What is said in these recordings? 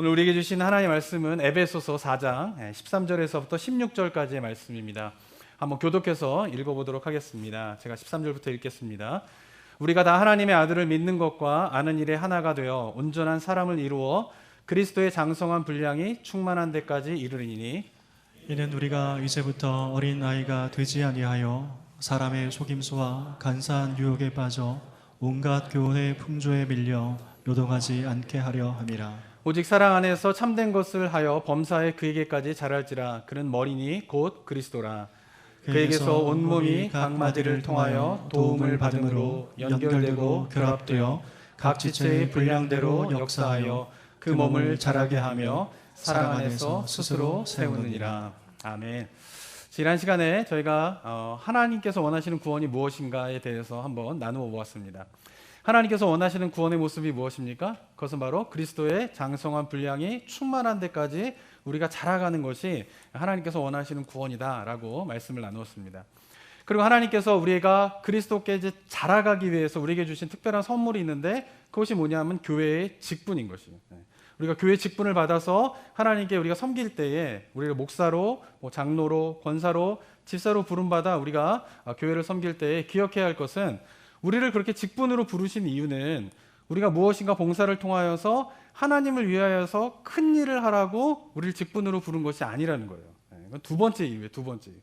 오늘 우리에게 주신 하나님의 말씀은 에베소서 4장 13절에서부터 16절까지의 말씀입니다. 한번 교독해서 읽어보도록 하겠습니다. 제가 13절부터 읽겠습니다. 우리가 다 하나님의 아들을 믿는 것과 아는 일에 하나가 되어 온전한 사람을 이루어 그리스도의 장성한 분량이 충만한 데까지 이르리니, 이는 우리가 이제부터 어린 아이가 되지 아니하여 사람의 속임수와 간사한 유혹에 빠져 온갖 교훈의 풍조에 밀려 요동하지 않게 하려 함이라. 오직 사랑 안에서 참된 것을 하여 범사에 그에게까지 자랄지라. 그는 머리니 곧 그리스도라. 그에게서 온몸이 각 마디를 통하여 도움을 받음으로 연결되고 결합되어 각 지체의 분량대로 역사하여 그 몸을 자라게 하며 사랑 안에서 스스로 세우느니라. 아멘. 지난 시간에 저희가 하나님께서 원하시는 구원이 무엇인가에 대해서 한번 나누어 보았습니다. 하나님께서 원하시는 구원의 모습이 무엇입니까? 그것은 바로 그리스도의 장성한 분량이 충만한 데까지 우리가 자라가는 것이 하나님께서 원하시는 구원이다라고 말씀을 나누었습니다. 그리고 하나님께서 우리가 그리스도께 이제 자라가기 위해서 우리에게 주신 특별한 선물이 있는데, 그것이 뭐냐면 교회의 직분인 것이에요. 우리가 교회 직분을 받아서 하나님께 우리가 섬길 때에 우리를 목사로, 장로로, 권사로, 집사로 부름받아 우리가 교회를 섬길 때에 기억해야 할 것은, 우리를 그렇게 직분으로 부르신 이유는 우리가 무엇인가 봉사를 통하여서 하나님을 위하여서 큰 일을 하라고 우리를 직분으로 부른 것이 아니라는 거예요. 이건 두 번째 이유예요. 두 번째 이유.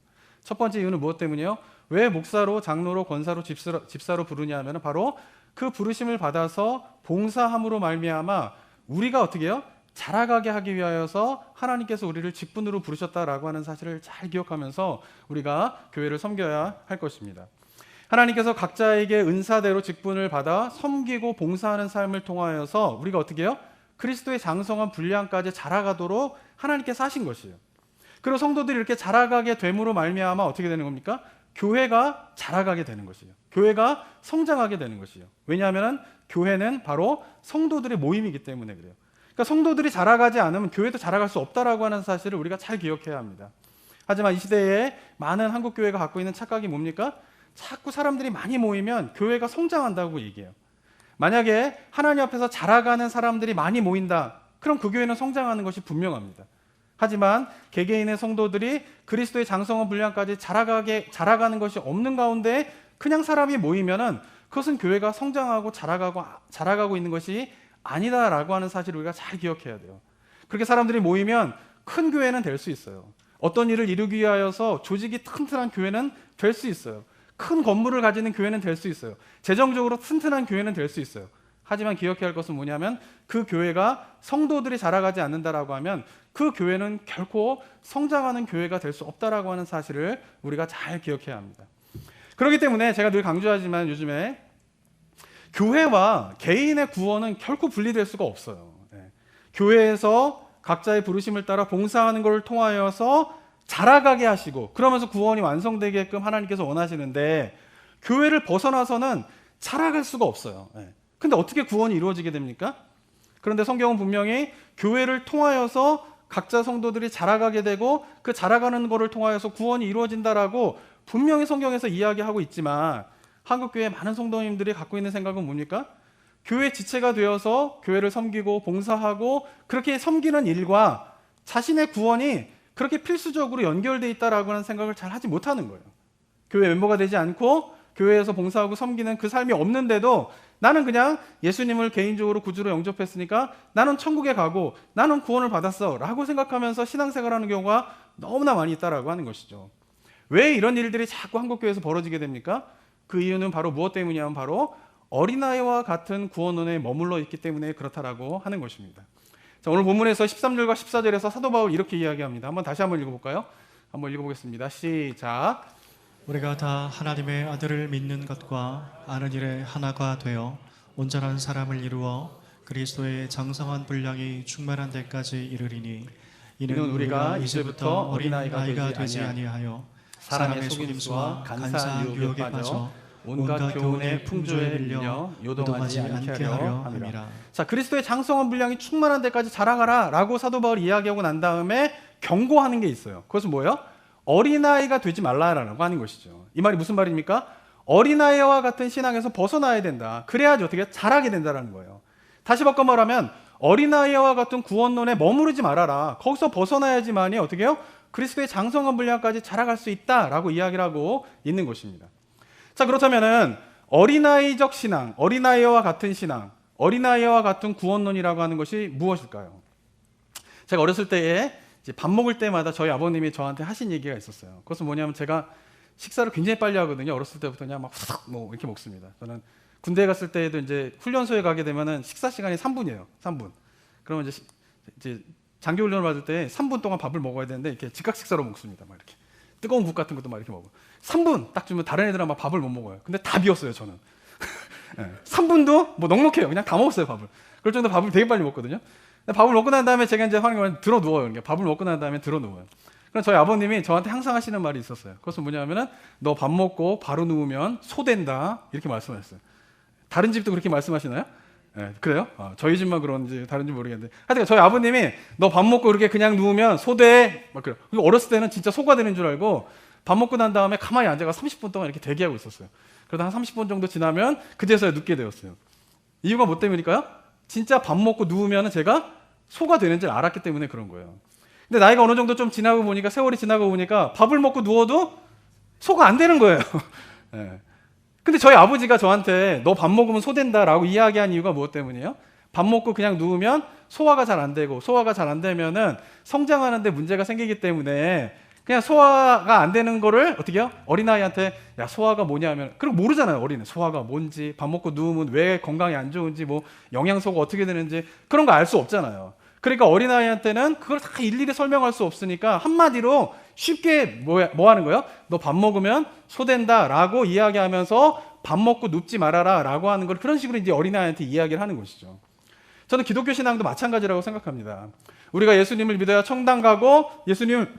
첫 번째 이유는 무엇 때문이에요? 왜 목사로, 장로로, 권사로, 집사로 부르냐 하면 바로 그 부르심을 받아서 봉사함으로 말미암아 우리가 어떻게 해요? 자라가게 하기 위하여서 하나님께서 우리를 직분으로 부르셨다라고 하는 사실을 잘 기억하면서 우리가 교회를 섬겨야 할 것입니다. 하나님께서 각자에게 은사대로 직분을 받아 섬기고 봉사하는 삶을 통하여서 우리가 어떻게 해요? 그리스도의 장성한 분량까지 자라가도록 하나님께서 하신 것이에요. 그리고 성도들이 이렇게 자라가게 됨으로 말미암아 어떻게 되는 겁니까? 교회가 자라가게 되는 것이에요. 교회가 성장하게 되는 것이에요. 왜냐하면 교회는 바로 성도들의 모임이기 때문에 그래요. 그러니까 성도들이 자라가지 않으면 교회도 자라갈 수 없다라고 하는 사실을 우리가 잘 기억해야 합니다. 하지만 이 시대에 많은 한국 교회가 갖고 있는 착각이 뭡니까? 자꾸 사람들이 많이 모이면 교회가 성장한다고 얘기해요. 만약에 하나님 앞에서 자라가는 사람들이 많이 모인다, 그럼 그 교회는 성장하는 것이 분명합니다. 하지만 개개인의 성도들이 그리스도의 장성한 분량까지 자라가는 것이 없는 가운데 그냥 사람이 모이면은 그것은 교회가 성장하고 자라가고 있는 것이 아니다라고 하는 사실을 우리가 잘 기억해야 돼요. 그렇게 사람들이 모이면 큰 교회는 될 수 있어요. 어떤 일을 이루기 위하여서 조직이 튼튼한 교회는 될 수 있어요. 큰 건물을 가지는 교회는 될 수 있어요. 재정적으로 튼튼한 교회는 될 수 있어요. 하지만 기억해야 할 것은 뭐냐면 그 교회가 성도들이 자라가지 않는다라고 하면 그 교회는 결코 성장하는 교회가 될 수 없다라고 하는 사실을 우리가 잘 기억해야 합니다. 그렇기 때문에 제가 늘 강조하지만 요즘에 교회와 개인의 구원은 결코 분리될 수가 없어요. 교회에서 각자의 부르심을 따라 봉사하는 것을 통하여서 자라가게 하시고 그러면서 구원이 완성되게끔 하나님께서 원하시는데, 교회를 벗어나서는 자라갈 수가 없어요. 근데 어떻게 구원이 이루어지게 됩니까? 그런데 성경은 분명히 교회를 통하여서 각자 성도들이 자라가게 되고 그 자라가는 것을 통하여서 구원이 이루어진다라고 분명히 성경에서 이야기하고 있지만, 한국교회 많은 성도님들이 갖고 있는 생각은 뭡니까? 교회 지체가 되어서 교회를 섬기고 봉사하고 그렇게 섬기는 일과 자신의 구원이 그렇게 필수적으로 연결되어 있다라고 하는 생각을 잘 하지 못하는 거예요. 교회 멤버가 되지 않고 교회에서 봉사하고 섬기는 그 삶이 없는데도 나는 그냥 예수님을 개인적으로 구주로 영접했으니까 나는 천국에 가고 나는 구원을 받았어 라고 생각하면서 신앙생활하는 경우가 너무나 많이 있다라고 하는 것이죠. 왜 이런 일들이 자꾸 한국교회에서 벌어지게 됩니까? 그 이유는 바로 무엇 때문이냐면 바로 어린아이와 같은 구원론에 머물러 있기 때문에 그렇다라고 하는 것입니다. 자, 오늘 본문에서 13절과 14절에서 사도 바울 이렇게 이야기합니다. 다시 한번 읽어볼까요? 한번 읽어보겠습니다. 시작. 우리가 다 하나님의 아들을 믿는 것과 아는 일에 하나가 되어 온전한 사람을 이루어 그리스도의 장성한 분량이 충만한 데까지 이르리니, 이는 우리가 이제부터 어린아이가 되지 아니하여 사람의 속임수와 간사한 유혹에 빠져 온갖 교훈의 풍조에 밀려 요동하지 않게 하려 함이라. 자, 그리스도의 장성한 분량이 충만한 데까지 자라가라 라고 사도 바울이 이야기하고 난 다음에 경고하는 게 있어요. 그것은 뭐예요? 어린아이가 되지 말라라고 하는 것이죠. 이 말이 무슨 말입니까? 어린아이와 같은 신앙에서 벗어나야 된다. 그래야지 어떻게 자라게 된다는 거예요. 다시 바꿔 말하면 어린아이와 같은 구원론에 머무르지 말아라. 거기서 벗어나야지만이 어떻게 해요? 그리스도의 장성한 분량까지 자라갈 수 있다라고 이야기를 하고 있는 것입니다. 자, 그렇다면은 어린아이적 신앙, 어린아이와 같은 신앙, 어린아이와 같은 구원론이라고 하는 것이 무엇일까요? 제가 어렸을 때에 이제 밥 먹을 때마다 저희 아버님이 저한테 하신 얘기가 있었어요. 그것은 뭐냐면 제가 식사를 굉장히 빨리 하거든요. 어렸을 때부터 그냥 막 후닥 뭐 이렇게 먹습니다. 저는 군대에 갔을 때에도 이제 훈련소에 가게 되면은 식사 시간이 3분이에요. 3분. 그러면 이제 장기 훈련을 받을 때 3분 동안 밥을 먹어야 되는데 이렇게 즉각 식사로 먹습니다. 막 이렇게 뜨거운 국 같은 것도 막 이렇게 먹어. 3분 딱 주면 다른 애들은 막 밥을 못 먹어요. 근데 다 비웠어요, 저는. 네. 3분도 뭐 넉넉해요. 그냥 다 먹었어요, 밥을. 그럴 정도 밥을 되게 빨리 먹거든요. 밥을 먹고 난 다음에 제가 이제 하는 건 들어 누워요. 그러니까 밥을 먹고 난 다음에 들어 누워요. 그럼 저희 아버님이 저한테 항상 하시는 말이 있었어요. 그것은 뭐냐면은 너 밥 먹고 바로 누우면 소된다 이렇게 말씀하셨어요. 다른 집도 그렇게 말씀하시나요? 네, 그래요? 저희 집만 그런지 다른 집 모르겠는데 하여튼 저희 아버님이 너 밥 먹고 이렇게 그냥 누우면 소돼 막 그래요. 어렸을 때는 진짜 소가 되는 줄 알고 밥 먹고 난 다음에 가만히 앉아가 30분 동안 이렇게 대기하고 있었어요. 그러다 한 30분 정도 지나면 그제서야 눕게 되었어요. 이유가 뭐 때문일까요? 진짜 밥 먹고 누우면 제가 소가 되는 줄 알았기 때문에 그런 거예요. 근데 나이가 어느 정도 좀 지나고 보니까 세월이 지나고 보니까 밥을 먹고 누워도 소가 안 되는 거예요. 네. 근데 저희 아버지가 저한테 너 밥 먹으면 소 된다라고 이야기한 이유가 무엇 때문이에요? 밥 먹고 그냥 누우면 소화가 잘 안 되고 소화가 잘 안 되면은 성장하는데 문제가 생기기 때문에 그냥 소화가 안 되는 거를 어떻게 해요? 어린아이한테 야 소화가 뭐냐면 그럼 모르잖아요. 어린애 소화가 뭔지 밥 먹고 누우면 왜 건강에 안 좋은지 뭐 영양소가 어떻게 되는지 그런 거 알 수 없잖아요. 그러니까 어린아이한테는 그걸 다 일일이 설명할 수 없으니까 한마디로 쉽게 뭐 하는 거예요? 너 밥 먹으면 소 된다라고 이야기하면서 밥 먹고 눕지 말아라라고 하는 걸 그런 식으로 이제 어린아이한테 이야기를 하는 것이죠. 저는 기독교 신앙도 마찬가지라고 생각합니다. 우리가 예수님을 믿어야 천당 가고 예수님을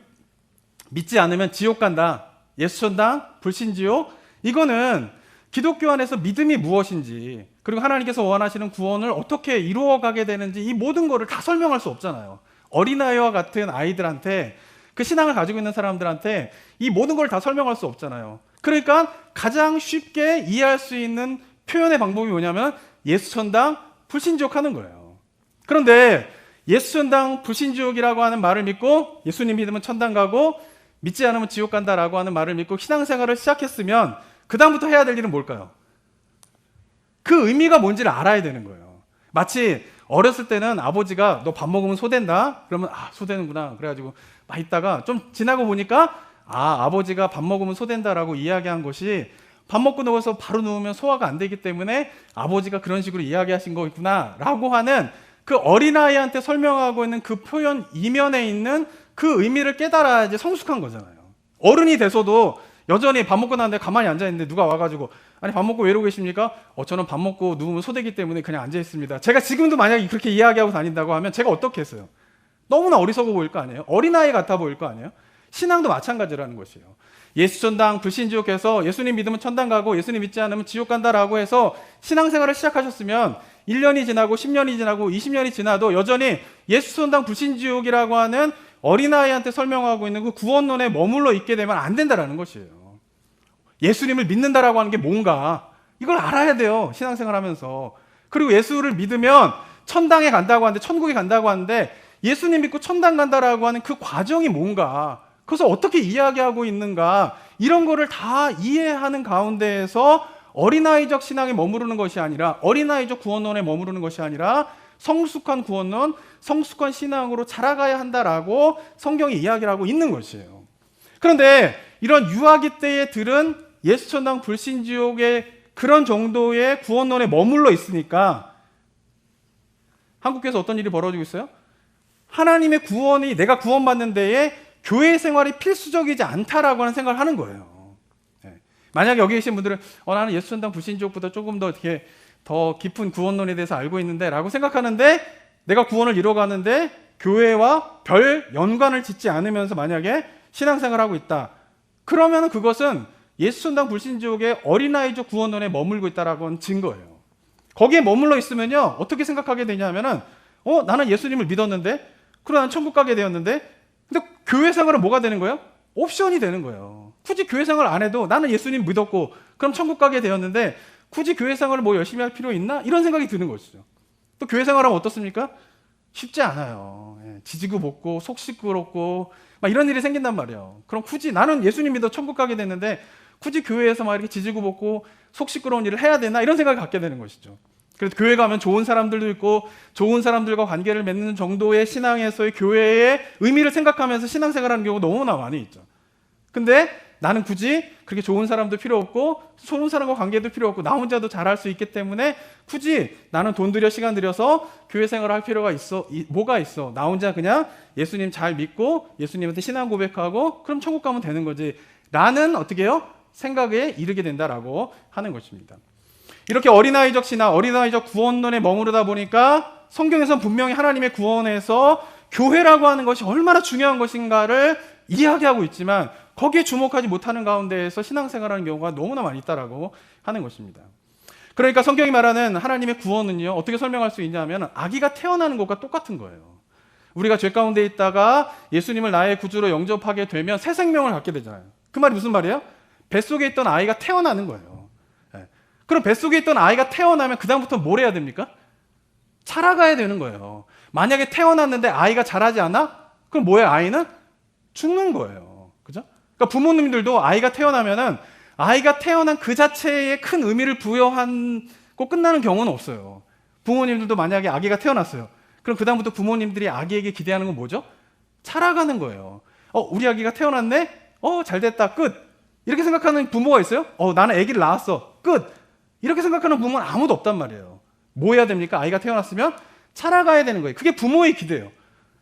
믿지 않으면 지옥 간다. 예수천당, 불신지옥. 이거는 기독교 안에서 믿음이 무엇인지 그리고 하나님께서 원하시는 구원을 어떻게 이루어가게 되는지 이 모든 거를 다 설명할 수 없잖아요. 어린아이와 같은 아이들한테 그 신앙을 가지고 있는 사람들한테 이 모든 걸 다 설명할 수 없잖아요. 그러니까 가장 쉽게 이해할 수 있는 표현의 방법이 뭐냐면 예수천당, 불신지옥 하는 거예요. 그런데 예수천당, 불신지옥이라고 하는 말을 믿고 예수님 믿으면 천당 가고 믿지 않으면 지옥 간다라고 하는 말을 믿고 신앙생활을 시작했으면 그 다음부터 해야 될 일은 뭘까요? 그 의미가 뭔지를 알아야 되는 거예요. 마치 어렸을 때는 아버지가 너 밥 먹으면 소 된다? 그러면 소 되는구나. 그래가지고 막 있다가 좀 지나고 보니까 아버지가 밥 먹으면 소 된다라고 이야기한 것이 밥 먹고 누워서 바로 누우면 소화가 안 되기 때문에 아버지가 그런 식으로 이야기하신 거구나 라고 하는 그 어린아이한테 설명하고 있는 그 표현 이면에 있는 그 의미를 깨달아야지 성숙한 거잖아요. 어른이 돼서도 여전히 밥 먹고 나는데 가만히 앉아있는데 누가 와가지고 아니 밥 먹고 왜 이러고 계십니까? 저는 밥 먹고 누우면 소되기 때문에 그냥 앉아있습니다. 제가 지금도 만약에 그렇게 이야기하고 다닌다고 하면 제가 어떻게 했어요? 너무나 어리석어 보일 거 아니에요? 어린아이 같아 보일 거 아니에요? 신앙도 마찬가지라는 것이에요. 예수천당, 불신지옥해서 예수님 믿으면 천당 가고 예수님 믿지 않으면 지옥 간다라고 해서 신앙생활을 시작하셨으면 1년이 지나고 10년이 지나고 20년이 지나도 여전히 예수천당, 불신지옥이라고 하는 어린아이한테 설명하고 있는 그 구원론에 머물러 있게 되면 안 된다라는 것이에요. 예수님을 믿는다라고 하는 게 뭔가 이걸 알아야 돼요. 신앙생활 하면서. 그리고 예수를 믿으면 천당에 간다고 하는데 천국에 간다고 하는데 예수님 믿고 천당 간다라고 하는 그 과정이 뭔가 그래서 어떻게 이야기하고 있는가 이런 거를 다 이해하는 가운데에서 어린아이적 신앙에 머무르는 것이 아니라 어린아이적 구원론에 머무르는 것이 아니라 성숙한 구원론, 성숙한 신앙으로 자라가야 한다라고 성경이 이야기를 하고 있는 것이에요. 그런데 이런 유아기 때에 들은 예수천당 불신지옥의 그런 정도의 구원론에 머물러 있으니까 한국에서 어떤 일이 벌어지고 있어요? 하나님의 구원이 내가 구원받는 데에 교회 생활이 필수적이지 않다라고 하는 생각을 하는 거예요. 네. 만약에 여기 계신 분들은 나는 예수천당 불신지옥보다 조금 더 이렇게 더 깊은 구원론에 대해서 알고 있는데 라고 생각하는데 내가 구원을 이뤄가는데 교회와 별 연관을 짓지 않으면서 만약에 신앙생활을 하고 있다. 그러면 그것은 예수천당 불신지옥의 어린아이적 구원론에 머물고 있다라고 하는 증거예요. 거기에 머물러 있으면요 어떻게 생각하게 되냐면은 나는 예수님을 믿었는데 그럼 나는 천국 가게 되었는데 근데 교회 생활은 뭐가 되는 거예요? 옵션이 되는 거예요. 굳이 교회 생활 안 해도 나는 예수님 믿었고 그럼 천국 가게 되었는데 굳이 교회 생활을 뭐 열심히 할 필요 있나? 이런 생각이 드는 것이죠. 또 교회 생활하면 어떻습니까? 쉽지 않아요. 예, 지지고 볶고 속 시끄럽고 막 이런 일이 생긴단 말이에요. 그럼 굳이 나는 예수님 믿어 천국 가게 됐는데 굳이 교회에서 막 이렇게 지지고 볶고 속 시끄러운 일을 해야 되나 이런 생각을 갖게 되는 것이죠. 그래서 교회 가면 좋은 사람들도 있고 좋은 사람들과 관계를 맺는 정도의 신앙에서의 교회의 의미를 생각하면서 신앙생활하는 경우가 너무나 많이 있죠. 근데 나는 굳이 그렇게 좋은 사람도 필요 없고 좋은 사람과 관계도 필요 없고 나 혼자도 잘할 수 있기 때문에 굳이 나는 돈 들여 시간 들여서 교회 생활을 할 필요가 있어? 뭐가 있어? 나 혼자 그냥 예수님 잘 믿고 예수님한테 신앙 고백하고 그럼 천국 가면 되는 거지 라는 어떻게 해요? 생각에 이르게 된다라고 하는 것입니다. 이렇게 어린아이적 신앙, 어린아이적 구원론에 머무르다 보니까 성경에서는 분명히 하나님의 구원에서 교회라고 하는 것이 얼마나 중요한 것인가를 이야기하고 있지만 거기에 주목하지 못하는 가운데에서 신앙생활하는 경우가 너무나 많이 있다라고 하는 것입니다. 그러니까 성경이 말하는 하나님의 구원은요, 어떻게 설명할 수 있냐면 아기가 태어나는 것과 똑같은 거예요. 우리가 죄 가운데 있다가 예수님을 나의 구주로 영접하게 되면 새 생명을 갖게 되잖아요. 그 말이 무슨 말이에요? 뱃속에 있던 아이가 태어나는 거예요. 그럼 뱃속에 있던 아이가 태어나면 그 다음부터 뭘 해야 됩니까? 자라가야 되는 거예요. 만약에 태어났는데 아이가 자라지 않아? 그럼 뭐예요? 아이는 죽는 거예요. 그죠? 그러니까 부모님들도 아이가 태어나면은 아이가 태어난 그 자체에 큰 의미를 부여하고 끝나는 경우는 없어요. 부모님들도 만약에 아기가 태어났어요. 그럼 그 다음부터 부모님들이 아기에게 기대하는 건 뭐죠? 자라가는 거예요. 우리 아기가 태어났네? 잘 됐다. 끝. 이렇게 생각하는 부모가 있어요? 나는 아기를 낳았어. 끝. 이렇게 생각하는 부모는 아무도 없단 말이에요. 뭐 해야 됩니까? 아이가 태어났으면 자라가야 되는 거예요. 그게 부모의 기대예요.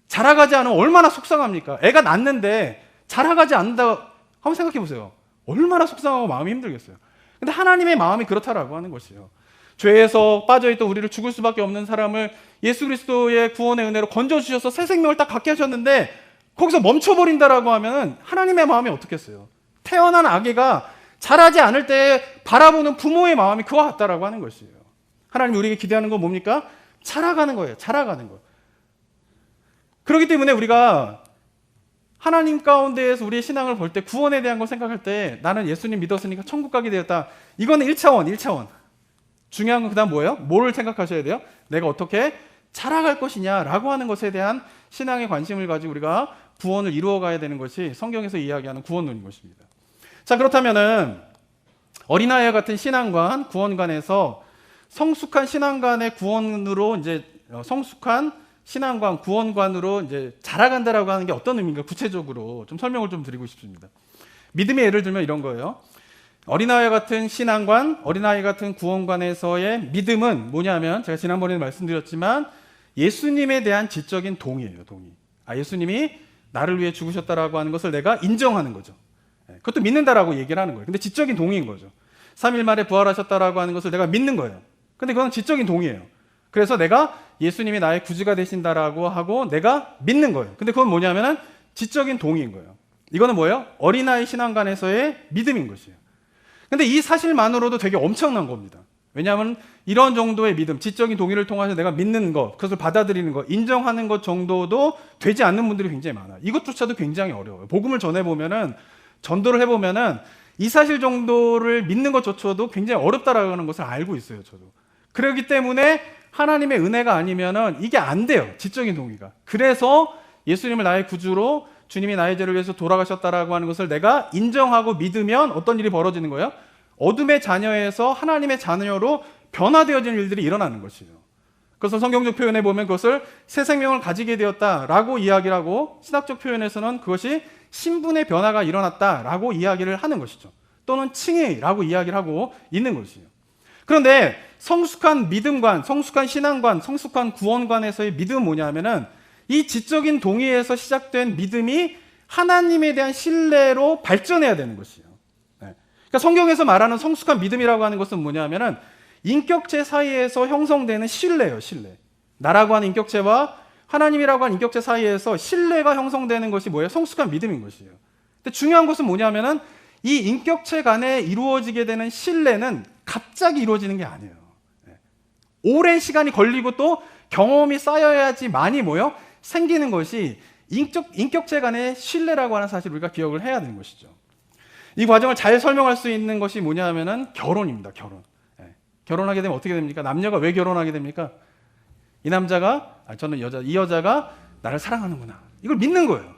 자라가지 않으면 얼마나 속상합니까? 애가 낳는데 자라가지 않는다고 한번 생각해 보세요. 얼마나 속상하고 마음이 힘들겠어요. 근데 하나님의 마음이 그렇다라고 하는 것이에요. 죄에서 빠져있던 우리를 죽을 수밖에 없는 사람을 예수 그리스도의 구원의 은혜로 건져주셔서 새 생명을 딱 갖게 하셨는데 거기서 멈춰버린다라고 하면 하나님의 마음이 어떻겠어요? 태어난 아기가 자라지 않을 때 바라보는 부모의 마음이 그와 같다라고 하는 것이에요. 하나님이 우리에게 기대하는 건 뭡니까? 자라가는 거예요. 자라가는 거. 그렇기 때문에 우리가 하나님 가운데에서 우리의 신앙을 볼 때 구원에 대한 걸 생각할 때 나는 예수님 믿었으니까 천국 가게 되었다. 이거는 1차원. 중요한 건 그 다음 뭐예요? 뭐를 생각하셔야 돼요? 내가 어떻게 자라갈 것이냐라고 하는 것에 대한 신앙의 관심을 가지고 우리가 구원을 이루어 가야 되는 것이 성경에서 이야기하는 구원론인 것입니다. 자, 그렇다면은 어린아이와 같은 신앙관, 구원관에서 성숙한 신앙관의 구원으로 이제 성숙한 신앙관, 구원관으로 이제 자라간다라고 하는 게 어떤 의미인가 구체적으로 좀 설명을 좀 드리고 싶습니다. 믿음의 예를 들면 이런 거예요. 어린아이 같은 신앙관, 어린아이 같은 구원관에서의 믿음은 뭐냐면 제가 지난번에 말씀드렸지만 예수님에 대한 지적인 동의예요. 동의. 예수님이 나를 위해 죽으셨다라고 하는 것을 내가 인정하는 거죠. 그것도 믿는다라고 얘기를 하는 거예요. 근데 지적인 동의인 거죠. 3일 만에 부활하셨다라고 하는 것을 내가 믿는 거예요. 근데 그건 지적인 동의예요. 그래서 내가 예수님이 나의 구주가 되신다라고 하고 내가 믿는 거예요. 근데 그건 뭐냐면은 지적인 동의인 거예요. 이거는 뭐예요? 어린아이 신앙관에서의 믿음인 것이에요. 근데 이 사실만으로도 되게 엄청난 겁니다. 왜냐하면 이런 정도의 믿음, 지적인 동의를 통해서 내가 믿는 것, 그것을 받아들이는 것, 인정하는 것 정도도 되지 않는 분들이 굉장히 많아요. 이것조차도 굉장히 어려워요. 복음을 전해보면은, 전도를 해보면은 이 사실 정도를 믿는 것조차도 굉장히 어렵다라는 것을 알고 있어요, 저도. 그렇기 때문에 하나님의 은혜가 아니면은 이게 안 돼요, 지적인 동의가. 그래서 예수님을 나의 구주로 주님이 나의 죄를 위해서 돌아가셨다라고 하는 것을 내가 인정하고 믿으면 어떤 일이 벌어지는 거예요? 어둠의 자녀에서 하나님의 자녀로 변화되어지는 일들이 일어나는 것이에요. 그래서 성경적 표현에 보면 그것을 새 생명을 가지게 되었다라고 이야기를 하고 신학적 표현에서는 그것이 신분의 변화가 일어났다라고 이야기를 하는 것이죠. 또는 칭의라고 이야기를 하고 있는 것이에요. 그런데 성숙한 믿음관, 성숙한 신앙관, 성숙한 구원관에서의 믿음은 뭐냐면은 이 지적인 동의에서 시작된 믿음이 하나님에 대한 신뢰로 발전해야 되는 것이에요. 그러니까 성경에서 말하는 성숙한 믿음이라고 하는 것은 뭐냐면은 인격체 사이에서 형성되는 신뢰예요, 신뢰. 나라고 하는 인격체와 하나님이라고 하는 인격체 사이에서 신뢰가 형성되는 것이 뭐예요? 성숙한 믿음인 것이에요. 근데 중요한 것은 뭐냐면은 이 인격체 간에 이루어지게 되는 신뢰는 갑자기 이루어지는 게 아니에요. 오랜 시간이 걸리고 또 경험이 쌓여야지만이 뭐예요? 생기는 것이 인격체 간의 신뢰라고 하는 사실을 우리가 기억을 해야 되는 것이죠. 이 과정을 잘 설명할 수 있는 것이 뭐냐 하면은 결혼입니다. 결혼. 결혼하게 되면 어떻게 됩니까? 남녀가 왜 결혼하게 됩니까? 이 여자가 나를 사랑하는구나. 이걸 믿는 거예요.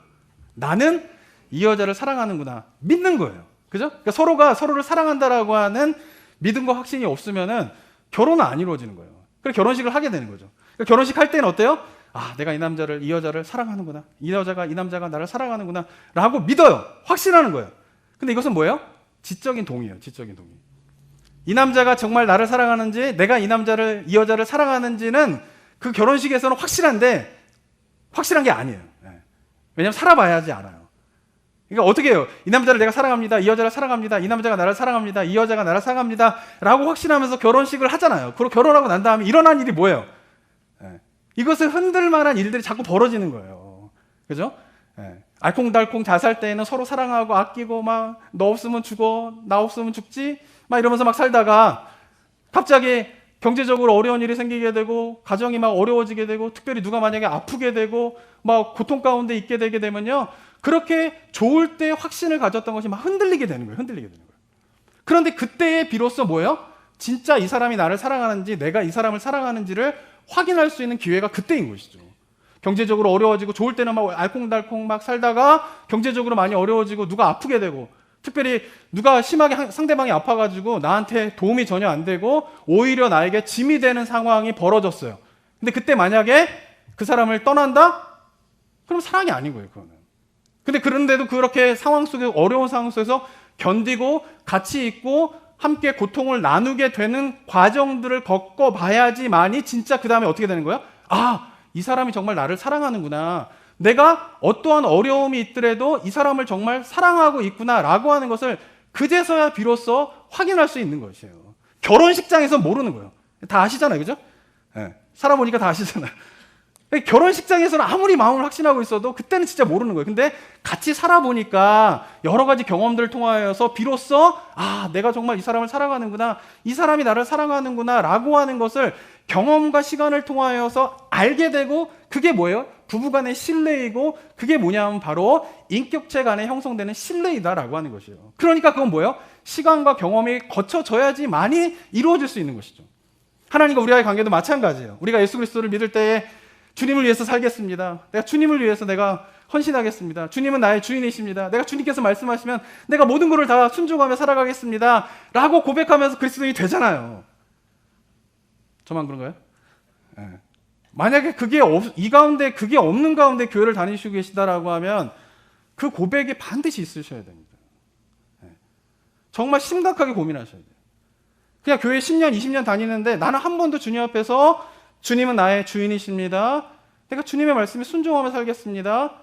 나는 이 여자를 사랑하는구나. 믿는 거예요. 그죠? 그러니까 서로가 서로를 사랑한다라고 하는 믿음과 확신이 없으면은 결혼은 안 이루어지는 거예요. 그래서 결혼식을 하게 되는 거죠. 그러니까 결혼식 할 때는 어때요? 아, 내가 이 여자를 사랑하는구나. 이 남자가 나를 사랑하는구나. 라고 믿어요. 확신하는 거예요. 근데 이것은 뭐예요? 지적인 동의예요. 지적인 동의. 이 남자가 정말 나를 사랑하는지, 내가 이 여자를 사랑하는지는 그 결혼식에서는 확실한데, 확실한 게 아니에요. 왜냐하면 살아봐야지 알아요. 그러니까 어떻게 해요? 이 남자를 내가 사랑합니다. 이 여자를 사랑합니다. 이 남자가 나를 사랑합니다. 이 여자가 나를 사랑합니다. 라고 확신하면서 결혼식을 하잖아요. 그리고 결혼하고 난 다음에 일어난 일이 뭐예요? 이것을 흔들 만한 일들이 자꾸 벌어지는 거예요. 그죠? 알콩달콩 잘 살 때에는 서로 사랑하고 아끼고 막 너 없으면 죽어, 나 없으면 죽지 막 이러면서 막 살다가 갑자기 경제적으로 어려운 일이 생기게 되고 가정이 막 어려워지게 되고 특별히 누가 만약에 아프게 되고 막 고통 가운데 있게 되게 되면요. 그렇게 좋을 때 확신을 가졌던 것이 막 흔들리게 되는 거예요. 그런데 그때에 비로소 뭐예요? 진짜 이 사람이 나를 사랑하는지 내가 이 사람을 사랑하는지를 확인할 수 있는 기회가 그때인 것이죠. 경제적으로 어려워지고 좋을 때는 막 알콩달콩 막 살다가 경제적으로 많이 어려워지고 누가 아프게 되고 특별히 누가 심하게 상대방이 아파가지고 나한테 도움이 전혀 안 되고 오히려 나에게 짐이 되는 상황이 벌어졌어요. 근데 그때 만약에 그 사람을 떠난다? 그럼 사랑이 아닌 거예요. 그거는. 근데 그런데도 그렇게 어려운 상황 속에서 견디고 같이 있고 함께 고통을 나누게 되는 과정들을 겪어봐야지만이 진짜 그 다음에 어떻게 되는 거예요? 아, 이 사람이 정말 나를 사랑하는구나. 내가 어떠한 어려움이 있더라도 이 사람을 정말 사랑하고 있구나 라고 하는 것을 그제서야 비로소 확인할 수 있는 것이에요. 결혼식장에서 모르는 거예요. 다 아시잖아요. 그죠? 살아보니까 다 아시잖아요. 결혼식장에서는 아무리 마음을 확신하고 있어도 그때는 진짜 모르는 거예요. 근데 같이 살아보니까 여러 가지 경험들을 통하여서 비로소 아, 내가 정말 이 사람을 사랑하는구나, 이 사람이 나를 사랑하는구나 라고 하는 것을 경험과 시간을 통하여서 알게 되고 그게 뭐예요? 부부간의 신뢰이고 그게 뭐냐면 바로 인격체 간에 형성되는 신뢰이다라고 하는 것이에요. 그러니까 그건 뭐예요? 시간과 경험이 거쳐져야지만이 이루어질 수 있는 것이죠. 하나님과 우리와의 관계도 마찬가지예요. 우리가 예수 그리스도를 믿을 때에 주님을 위해서 살겠습니다. 내가 주님을 위해서 내가 헌신하겠습니다. 주님은 나의 주인이십니다. 내가 주님께서 말씀하시면 내가 모든 것을 다 순종하며 살아가겠습니다. 라고 고백하면서 그리스도인이 되잖아요. 저만 그런가요? 만약에 이 가운데 그게 없는 가운데 교회를 다니시고 계시다라고 하면 그 고백이 반드시 있으셔야 됩니다. 정말 심각하게 고민하셔야 돼요. 그냥 교회 10년, 20년 다니는데 나는 한 번도 주님 앞에서 주님은 나의 주인이십니다. 내가 주님의 말씀에 순종하며 살겠습니다.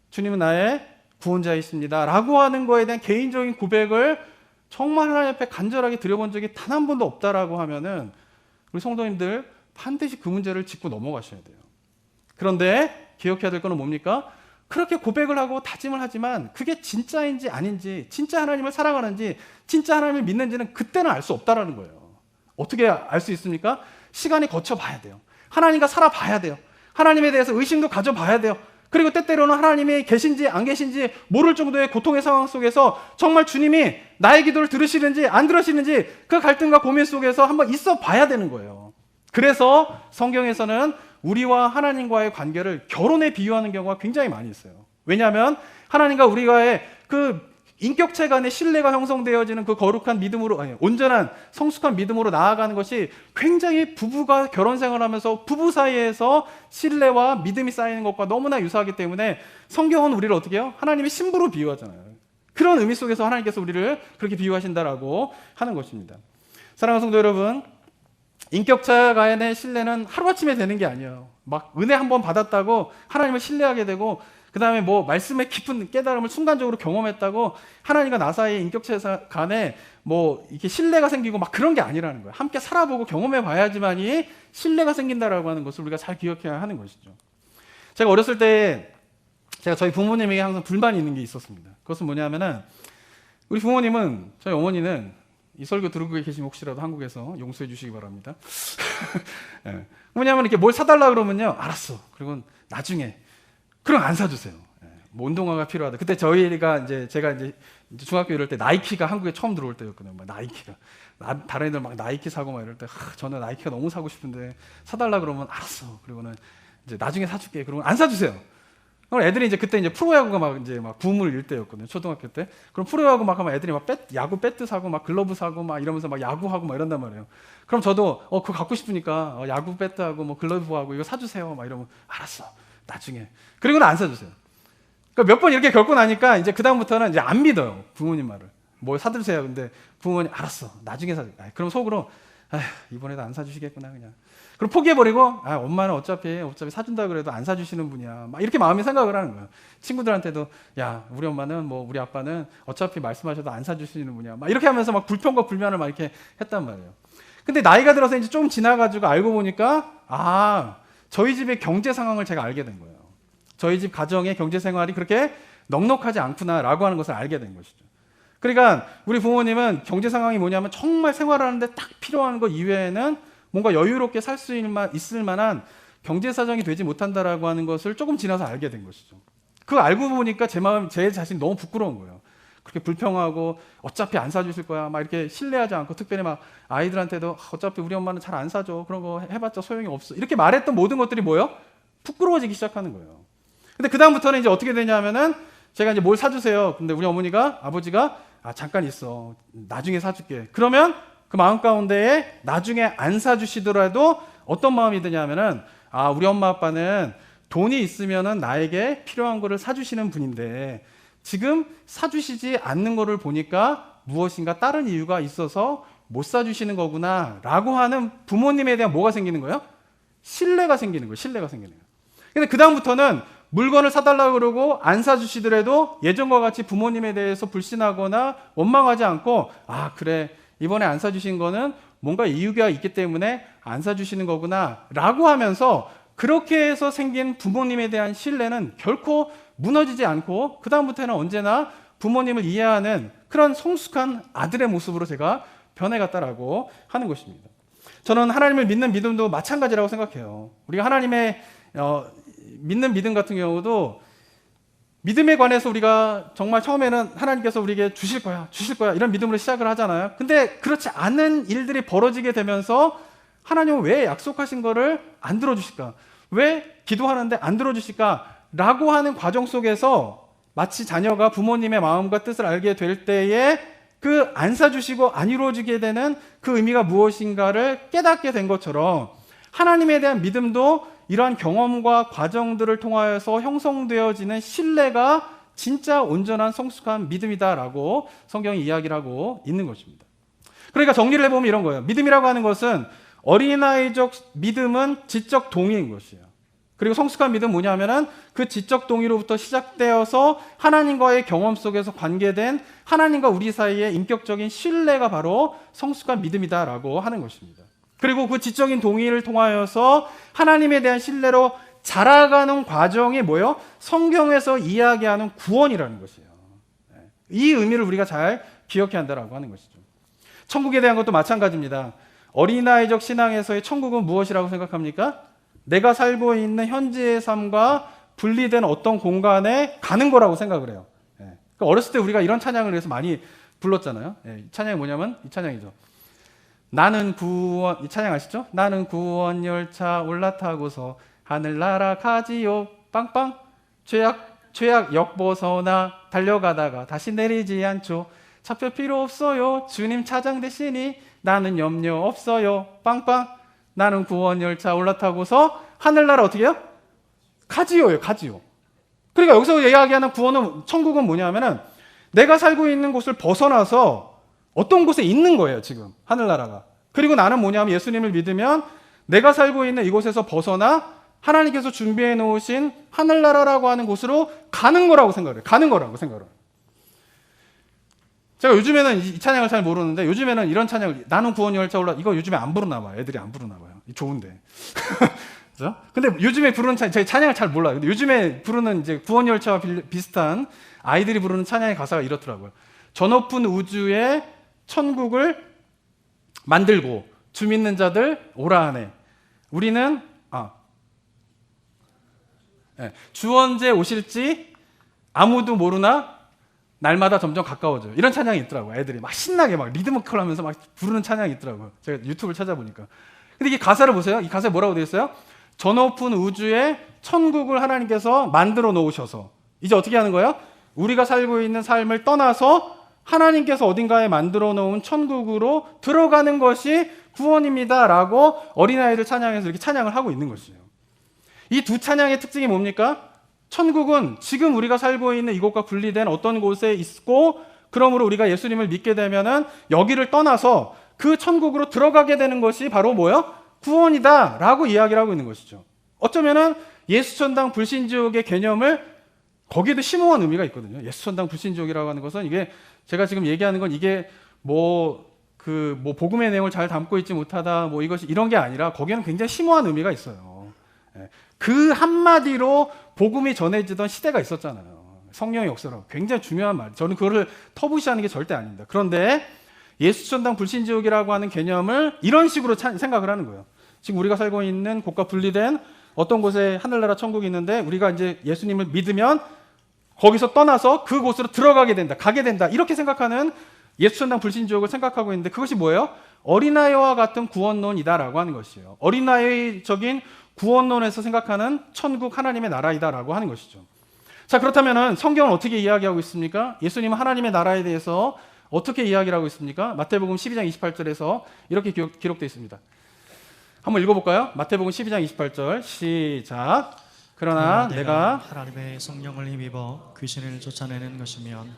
주님은 나의 구원자이십니다. 라고 하는 거에 대한 개인적인 고백을 정말 하나님 앞에 간절하게 드려본 적이 단 한 번도 없다라고 하면은 우리 성도님들 반드시 그 문제를 짚고 넘어가셔야 돼요. 그런데 기억해야 될 거는 뭡니까? 그렇게 고백을 하고 다짐을 하지만 그게 진짜인지 아닌지, 진짜 하나님을 사랑하는지, 진짜 하나님을 믿는지는 그때는 알 수 없다라는 거예요. 어떻게 알 수 있습니까? 시간이 거쳐봐야 돼요. 하나님과 살아봐야 돼요. 하나님에 대해서 의심도 가져봐야 돼요. 그리고 때때로는 하나님이 계신지 안 계신지 모를 정도의 고통의 상황 속에서 정말 주님이 나의 기도를 들으시는지 안 들으시는지 그 갈등과 고민 속에서 한번 있어 봐야 되는 거예요. 그래서 성경에서는 우리와 하나님과의 관계를 결혼에 비유하는 경우가 굉장히 많이 있어요. 왜냐하면 하나님과 우리와의 그 인격체 간의 신뢰가 형성되어지는 그 거룩한 믿음으로, 온전한 성숙한 믿음으로 나아가는 것이 굉장히 부부가 결혼 생활하면서 부부 사이에서 신뢰와 믿음이 쌓이는 것과 너무나 유사하기 때문에 성경은 우리를 어떻게 해요? 하나님의 신부로 비유하잖아요. 그런 의미 속에서 하나님께서 우리를 그렇게 비유하신다라고 하는 것입니다. 사랑하는 성도 여러분, 인격체 간의 신뢰는 하루아침에 되는 게 아니에요. 막 은혜 한번 받았다고 하나님을 신뢰하게 되고 그 다음에 뭐 말씀의 깊은 깨달음을 순간적으로 경험했다고 하나님과 나 사이의 인격체 간에 뭐 이렇게 신뢰가 생기고 막 그런 게 아니라는 거예요. 함께 살아보고 경험해 봐야지만이 신뢰가 생긴다라고 하는 것을 우리가 잘 기억해야 하는 것이죠. 제가 어렸을 때 제가 저희 부모님에게 항상 불만이 있는 게 있었습니다. 그것은 뭐냐면은 우리 부모님은, 저희 어머니는 이 설교 들고 계시면 혹시라도 한국에서 용서해 주시기 바랍니다. 뭐냐면 이렇게 뭘 사달라 그러면요, 알았어. 그리고 나중에. 그럼 안 사주세요. 뭐 운동화가 필요하다. 그때 저희가 제가 중학교 이럴 때 나이키가 한국에 처음 들어올 때였거든요. 막 나이키가 다른 애들 막 나이키 사고 막 이럴 때 저는 나이키가 너무 사고 싶은데 사달라 그러면 알았어. 그리고는 이제 나중에 사줄게. 그러면 안 사주세요. 그럼 애들이 그때 프로야구가 막 붐을 일 때였거든요. 초등학교 때. 그럼 프로야구 막 하면 애들이 막 야구 배트 사고 막 글러브 사고 막 이러면서 막 야구하고 막 이런단 말이에요. 그럼 저도 그거 갖고 싶으니까 야구 배트하고 뭐 글러브하고 이거 사주세요. 막 이러면 알았어. 나중에. 그리고는 안 사주세요. 그러니까 몇 번 이렇게 겪고 나니까 이제 그다음부터는 이제 안 믿어요. 부모님 말을. 뭐 사주세요. 근데 부모님 알았어. 나중에 사줄게. 그럼 속으로 이번에도 안 사주시겠구나 그냥. 그럼 포기해버리고 엄마는 어차피 사준다 그래도 안 사주시는 분이야. 막 이렇게 마음이 생각을 하는 거예요. 친구들한테도 야 우리 엄마는 뭐 우리 아빠는 어차피 말씀하셔도 안 사주시는 분이야. 막 이렇게 하면서 막 불평과 불만을 막 이렇게 했단 말이에요. 근데 나이가 들어서 이제 좀 지나가지고 알고 보니까 저희 집의 경제 상황을 제가 알게 된 거예요. 저희 집 가정의 경제 생활이 그렇게 넉넉하지 않구나라고 하는 것을 알게 된 것이죠. 그러니까 우리 부모님은 경제 상황이 뭐냐면 정말 생활하는데 딱 필요한 것 이외에는 뭔가 여유롭게 살 수 있을 만한 경제 사정이 되지 못한다라고 하는 것을 조금 지나서 알게 된 것이죠. 그거 알고 보니까 제 자신이 너무 부끄러운 거예요. 그렇게 불평하고 어차피 안 사주실 거야 막 이렇게 신뢰하지 않고 특별히 막 아이들한테도 어차피 우리 엄마는 잘 안 사줘 그런 거 해봤자 소용이 없어 이렇게 말했던 모든 것들이 뭐예요? 부끄러워지기 시작하는 거예요. 근데 그 다음부터는 이제 어떻게 되냐면은 제가 이제 뭘 사주세요. 근데 우리 아버지가 잠깐 있어. 나중에 사줄게. 그러면 그 마음 가운데에 나중에 안 사주시더라도 어떤 마음이 드냐면은 우리 엄마 아빠는 돈이 있으면은 나에게 필요한 거를 사주시는 분인데 지금 사주시지 않는 거를 보니까 무엇인가 다른 이유가 있어서 못 사주시는 거구나 라고 하는 부모님에 대한 뭐가 생기는 거예요? 신뢰가 생기는 거예요. 신뢰가 생기는 거예요. 근데 그 다음부터는 물건을 사달라고 그러고 안 사주시더라도 예전과 같이 부모님에 대해서 불신하거나 원망하지 않고 그래 이번에 안 사주신 거는 뭔가 이유가 있기 때문에 안 사주시는 거구나 라고 하면서 그렇게 해서 생긴 부모님에 대한 신뢰는 결코 무너지지 않고 그 다음부터는 언제나 부모님을 이해하는 그런 성숙한 아들의 모습으로 제가 변해갔다라고 하는 것입니다. 저는 하나님을 믿는 믿음도 마찬가지라고 생각해요. 우리가 하나님의 믿는 믿음 같은 경우도 믿음에 관해서 우리가 정말 처음에는 하나님께서 우리에게 주실 거야 이런 믿음으로 시작을 하잖아요. 근데 그렇지 않은 일들이 벌어지게 되면서 하나님은 왜 약속하신 거를 안 들어주실까? 왜 기도하는데 안 들어주실까? 라고 하는 과정 속에서 마치 자녀가 부모님의 마음과 뜻을 알게 될 때에 그 안 사주시고 안 이루어지게 되는 그 의미가 무엇인가를 깨닫게 된 것처럼 하나님에 대한 믿음도 이러한 경험과 과정들을 통하여서 형성되어지는 신뢰가 진짜 온전한 성숙한 믿음이다라고 성경이 이야기를 하고 있는 것입니다. 그러니까 정리를 해보면 이런 거예요. 믿음이라고 하는 것은 어린아이적 믿음은 지적 동의인 것이에요. 그리고 성숙한 믿음은 뭐냐면은 그 지적 동의로부터 시작되어서 하나님과의 경험 속에서 관계된 하나님과 우리 사이의 인격적인 신뢰가 바로 성숙한 믿음이다라고 하는 것입니다. 그리고 그 지적인 동의를 통하여서 하나님에 대한 신뢰로 자라가는 과정이 뭐예요? 성경에서 이야기하는 구원이라는 것이에요. 이 의미를 우리가 잘 기억해야 한다라고 하는 것이죠. 천국에 대한 것도 마찬가지입니다. 어린아이적 신앙에서의 천국은 무엇이라고 생각합니까? 내가 살고 있는 현재의 삶과 분리된 어떤 공간에 가는 거라고 생각을 해요. 그러니까 어렸을 때 우리가 이런 찬양을 해서 많이 불렀잖아요. 이 찬양이 뭐냐면 이 찬양이죠. 나는 구원, 이 찬양 아시죠? 나는 구원 열차 올라타고서 하늘나라 가지요 빵빵 죄악 역 벗어나 달려가다가 다시 내리지 않죠. 차표 필요 없어요. 주님 차장 되시니 나는 염려 없어요. 빵빵 나는 구원 열차 올라타고서 하늘나라 어떻게 해요? 가지요예요. 가지요. 그러니까 여기서 이야기하는 구원은 천국은 뭐냐면은 내가 살고 있는 곳을 벗어나서 어떤 곳에 있는 거예요, 지금. 하늘나라가. 그리고 나는 뭐냐면 예수님을 믿으면 내가 살고 있는 이곳에서 벗어나 하나님께서 준비해 놓으신 하늘나라라고 하는 곳으로 가는 거라고 생각을 해요. 가는 거라고 생각을 해요. 제가 요즘에는 이 찬양을 잘 모르는데 요즘에는 이런 찬양을 나는 구원 열차 올라 이거 요즘에 안 부르나 봐요. 애들이 안 부르나 봐요. 좋은데. 그죠? 근데 요즘에 부르는 제 찬양을 잘 몰라요. 근데 요즘에 부르는 이제 구원 열차와 비슷한 아이들이 부르는 찬양의 가사가 이렇더라고요. 저 높은 우주에 천국을 만들고 주 믿는 자들 오라 하네. 우리는 주 언제 오실지 아무도 모르나 날마다 점점 가까워져요. 이런 찬양이 있더라고요. 애들이 막 신나게 막 리드미컬 하면서 막 부르는 찬양이 있더라고요. 제가 유튜브를 찾아보니까. 근데 이 가사를 보세요. 이 가사에 뭐라고 되어 있어요? 저 높은 우주에 천국을 하나님께서 만들어 놓으셔서 이제 어떻게 하는 거예요? 우리가 살고 있는 삶을 떠나서 하나님께서 어딘가에 만들어 놓은 천국으로 들어가는 것이 구원입니다 라고 어린아이들 찬양에서 이렇게 찬양을 하고 있는 것이에요. 이 두 찬양의 특징이 뭡니까? 천국은 지금 우리가 살고 있는 이곳과 분리된 어떤 곳에 있고, 그러므로 우리가 예수님을 믿게 되면은 여기를 떠나서 그 천국으로 들어가게 되는 것이 바로 뭐예요? 구원이다 라고 이야기를 하고 있는 것이죠. 어쩌면은 예수천당 불신지옥의 개념을 거기에도 심오한 의미가 있거든요. 예수천당 불신지옥이라고 하는 것은 이게 제가 지금 얘기하는 건 이게 복음의 내용을 잘 담고 있지 못하다 이것이 이런 게 아니라 거기에는 굉장히 심오한 의미가 있어요. 그 한마디로 복음이 전해지던 시대가 있었잖아요. 성령의 역사라고 굉장히 중요한 말. 저는 그거를 터부시하는 게 절대 아닙니다. 그런데 예수천당 불신지옥이라고 하는 개념을 이런 식으로 생각을 하는 거예요. 지금 우리가 살고 있는 곳과 분리된 어떤 곳에 하늘나라 천국이 있는데 우리가 이제 예수님을 믿으면 거기서 떠나서 그곳으로 들어가게 된다, 가게 된다 이렇게 생각하는 예수천당 불신지옥을 생각하고 있는데 그것이 뭐예요? 어린아이와 같은 구원론이다라고 하는 것이에요. 어린아이적인 구원론에서 생각하는 천국 하나님의 나라이다라고 하는 것이죠. 자, 그렇다면 성경은 어떻게 이야기하고 있습니까? 예수님은 하나님의 나라에 대해서 어떻게 이야기를 하고 있습니까? 마태복음 12장 28절에서 이렇게 기록되어 있습니다. 한번 읽어볼까요? 마태복음 12장 28절 시작. 그러나 내가 하나님의 성령을 힘입어 귀신을 쫓아내는 것이면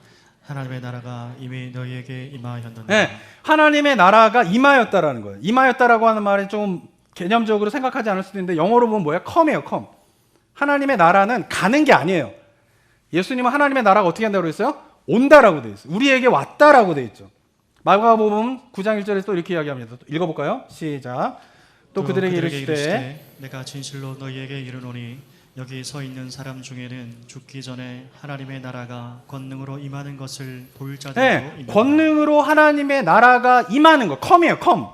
하나님의 나라가 이미 너희에게 임하였느니라. 네, 하나님의 나라가 임하였다라는 거예요. 임하였다라고 하는 말은 좀 개념적으로 생각하지 않을 수도 있는데 영어로 보면 뭐야? come이에요. come. 하나님의 나라는 가는 게 아니에요. 예수님은 하나님의 나라가 어떻게 한다고 그랬어요? 온다라고 되어 있어요. 우리에게 왔다라고 되어 있죠. 마가복음 9장 1절에 또 이렇게 이야기합니다. 읽어볼까요? 시작. 또 그들에게 이르시되 내가 진실로 너희에게 이르노니 여기 서 있는 사람 중에는 죽기 전에 하나님의 나라가 권능으로 임하는 것을 볼 자들도 있느니라. 권능으로 하나님의 나라가 임하는 것. come이에요. come.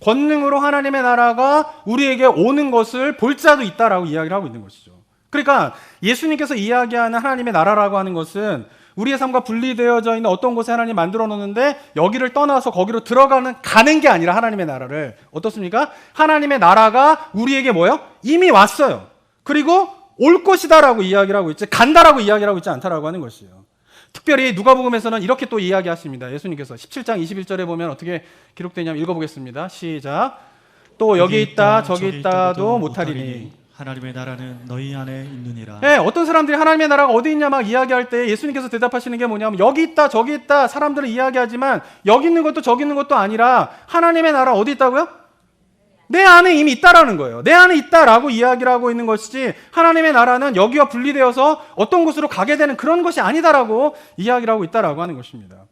권능으로 하나님의 나라가 우리에게 오는 것을 볼 자도 있다라고 이야기를 하고 있는 것이죠. 그러니까 예수님께서 이야기하는 하나님의 나라라고 하는 것은 우리의 삶과 분리되어져 있는 어떤 곳에 하나님 만들어 놓는데 여기를 떠나서 거기로 가는 게 아니라 하나님의 나라를 어떻습니까? 하나님의 나라가 우리에게 뭐예요? 이미 왔어요. 그리고 올 것이다라고 이야기를 하고 있지 간다라고 이야기를 하고 있지 않다라고 하는 것이에요. 특별히 누가복음에서는 이렇게 또 이야기하십니다. 예수님께서 17장 21절에 보면 어떻게 기록되냐면 읽어보겠습니다. 시작. 또 여기 있다 저기 있다도 못하리니 하나님의 나라는 너희 안에 있느니라. 네, 어떤 사람들이 하나님의 나라가 어디 있냐 막 이야기할 때 예수님께서 대답하시는 게 뭐냐면 여기 있다 저기 있다 사람들은 이야기하지만 여기 있는 것도 저기 있는 것도 아니라 하나님의 나라 어디 있다고요? 내 안에 이미 있다라는 거예요. 내 안에 있다라고 이야기를 하고 있는 것이지 하나님의 나라는 여기와 분리되어서 어떤 곳으로 가게 되는 그런 것이 아니다라고 이야기를 하고 있다라고 하는 것입니다.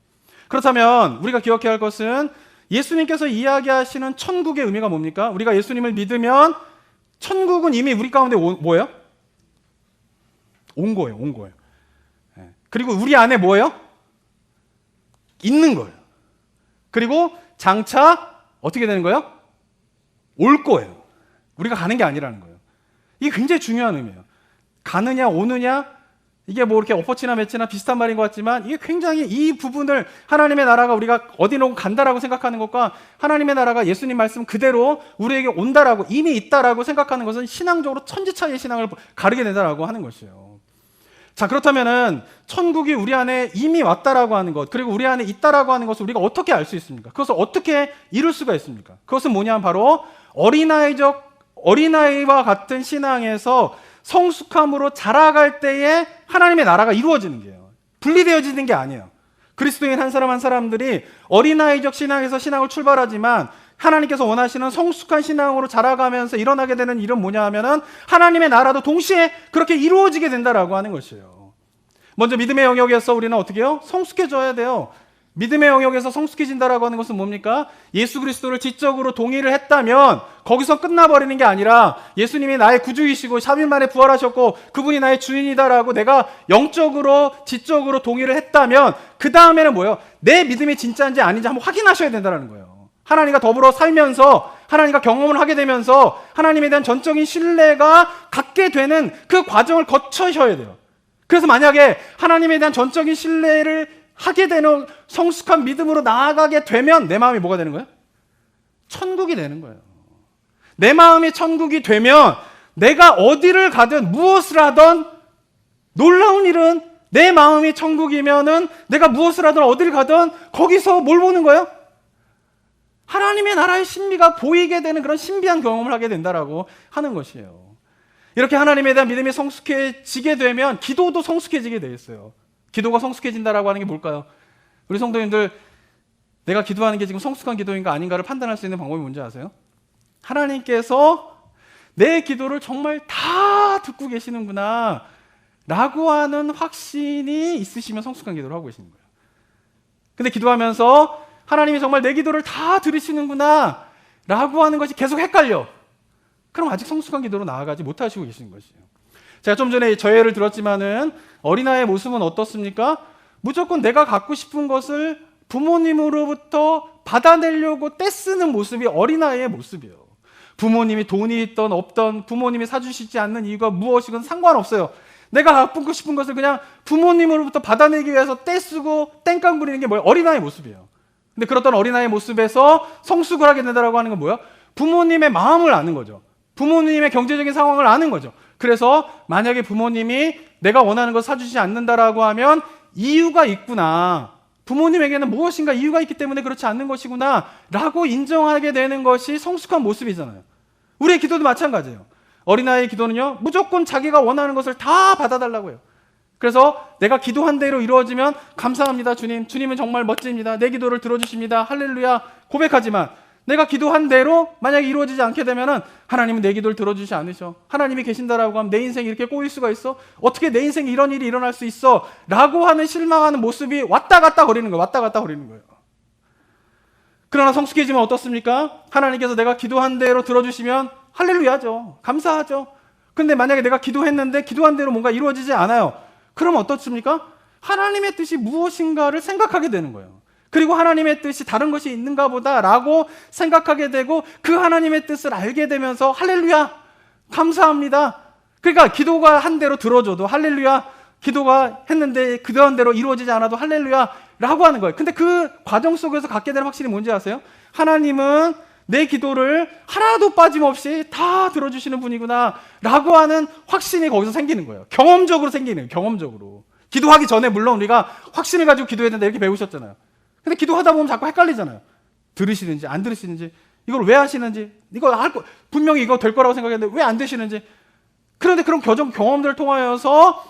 그렇다면 우리가 기억해야 할 것은 예수님께서 이야기하시는 천국의 의미가 뭡니까? 우리가 예수님을 믿으면 천국은 이미 우리 가운데 뭐예요? 온 거예요. 온 거예요. 그리고 우리 안에 뭐예요? 있는 거예요. 그리고 장차 어떻게 되는 거예요? 올 거예요. 우리가 가는 게 아니라는 거예요. 이게 굉장히 중요한 의미예요. 가느냐 오느냐 이게 뭐 이렇게 엎어치나 매치나 비슷한 말인 것 같지만 이게 굉장히 이 부분을 하나님의 나라가 우리가 어디로 간다라고 생각하는 것과 하나님의 나라가 예수님 말씀 그대로 우리에게 온다라고 이미 있다라고 생각하는 것은 신앙적으로 천지차이의 신앙을 가르게 된다라고 하는 것이에요. 자, 그렇다면은 천국이 우리 안에 이미 왔다라고 하는 것 그리고 우리 안에 있다라고 하는 것을 우리가 어떻게 알 수 있습니까? 그것을 어떻게 이룰 수가 있습니까? 그것은 뭐냐면 바로 어린아이와 같은 신앙에서 성숙함으로 자라갈 때에 하나님의 나라가 이루어지는 게요. 분리되어지는 게 아니에요. 그리스도인 한 사람 한 사람들이 어린아이적 신앙에서 신앙을 출발하지만 하나님께서 원하시는 성숙한 신앙으로 자라가면서 일어나게 되는 일은 뭐냐 하면은 하나님의 나라도 동시에 그렇게 이루어지게 된다라고 하는 것이에요. 먼저 믿음의 영역에서 우리는 어떻게 해요? 성숙해져야 돼요. 믿음의 영역에서 성숙해진다라고 하는 것은 뭡니까? 예수 그리스도를 지적으로 동의를 했다면 거기서 끝나버리는 게 아니라 예수님이 나의 구주이시고 3일 만에 부활하셨고 그분이 나의 주인이다라고 내가 영적으로 지적으로 동의를 했다면 그 다음에는 뭐예요? 내 믿음이 진짜인지 아닌지 한번 확인하셔야 된다는 거예요. 하나님과 더불어 살면서 하나님과 경험을 하게 되면서 하나님에 대한 전적인 신뢰가 갖게 되는 그 과정을 거쳐셔야 돼요. 그래서 만약에 하나님에 대한 전적인 신뢰를 하게 되는 성숙한 믿음으로 나아가게 되면 내 마음이 뭐가 되는 거예요? 천국이 되는 거예요. 내 마음이 천국이 되면 내가 어디를 가든 무엇을 하든, 놀라운 일은 내 마음이 천국이면은 내가 무엇을 하든 어디를 가든 거기서 뭘 보는 거예요? 하나님의 나라의 신비가 보이게 되는 그런 신비한 경험을 하게 된다라고 하는 것이에요. 이렇게 하나님에 대한 믿음이 성숙해지게 되면 기도도 성숙해지게 돼 있어요. 기도가 성숙해진다라고 하는 게 뭘까요? 우리 성도님들, 내가 기도하는 게 지금 성숙한 기도인가 아닌가를 판단할 수 있는 방법이 뭔지 아세요? 하나님께서 내 기도를 정말 다 듣고 계시는구나 라고 하는 확신이 있으시면 성숙한 기도를 하고 계시는 거예요. 근데 기도하면서 하나님이 정말 내 기도를 다 들으시는구나 라고 하는 것이 계속 헷갈려. 그럼 아직 성숙한 기도로 나아가지 못하시고 계시는 것이에요. 제가 좀 전에 저 예를 들었지만은 어린아이의 모습은 어떻습니까? 무조건 내가 갖고 싶은 것을 부모님으로부터 받아내려고 떼쓰는 모습이 어린아이의 모습이에요. 부모님이 돈이 있던 없던, 부모님이 사주시지 않는 이유가 무엇이건 상관없어요. 내가 갖고 싶은 것을 그냥 부모님으로부터 받아내기 위해서 떼쓰고 땡깡 부리는 게 뭐예요? 어린아이의 모습이에요. 근데 그렇던 어린아이의 모습에서 성숙을 하게 된다고 하는 건 뭐예요? 부모님의 마음을 아는 거죠. 부모님의 경제적인 상황을 아는 거죠. 그래서 만약에 부모님이 내가 원하는 걸 사주시지 않는다라고 하면 이유가 있구나. 부모님에게는 무엇인가 이유가 있기 때문에 그렇지 않는 것이구나 라고 인정하게 되는 것이 성숙한 모습이잖아요. 우리의 기도도 마찬가지예요. 어린아이의 기도는요, 무조건 자기가 원하는 것을 다 받아달라고 해요. 그래서 내가 기도한 대로 이루어지면 감사합니다 주님, 주님은 정말 멋집니다, 내 기도를 들어주십니다, 할렐루야 고백하지만 내가 기도한 대로 만약에 이루어지지 않게 되면은 하나님은 내 기도를 들어주지 않으셔, 하나님이 계신다라고 하면 내 인생이 이렇게 꼬일 수가 있어? 어떻게 내 인생에 이런 일이 일어날 수 있어? 라고 하는 실망하는 모습이 왔다 갔다 거리는 거예요. 왔다 갔다 거리는 거예요. 그러나 성숙해지면 어떻습니까? 하나님께서 내가 기도한 대로 들어주시면 할렐루야죠, 감사하죠. 근데 만약에 내가 기도했는데 기도한 대로 뭔가 이루어지지 않아요. 그러면 어떻습니까? 하나님의 뜻이 무엇인가를 생각하게 되는 거예요. 그리고 하나님의 뜻이 다른 것이 있는가 보다 라고 생각하게 되고 그 하나님의 뜻을 알게 되면서 할렐루야 감사합니다. 그러니까 기도가 한 대로 들어줘도 할렐루야, 기도가 했는데 기도한 대로 이루어지지 않아도 할렐루야 라고 하는 거예요. 근데 그 과정 속에서 갖게 되는 확신이 뭔지 아세요? 하나님은 내 기도를 하나도 빠짐없이 다 들어주시는 분이구나 라고 하는 확신이 거기서 생기는 거예요. 경험적으로 생기는 거예요. 경험적으로. 기도하기 전에 물론 우리가 확신을 가지고 기도해야 된다 이렇게 배우셨잖아요. 근데 기도하다 보면 자꾸 헷갈리잖아요. 들으시는지 안 들으시는지, 이걸 왜 하시는지, 이거 분명히 이거 될 거라고 생각했는데 왜 안 되시는지. 그런데 그런 경험들을 통하여서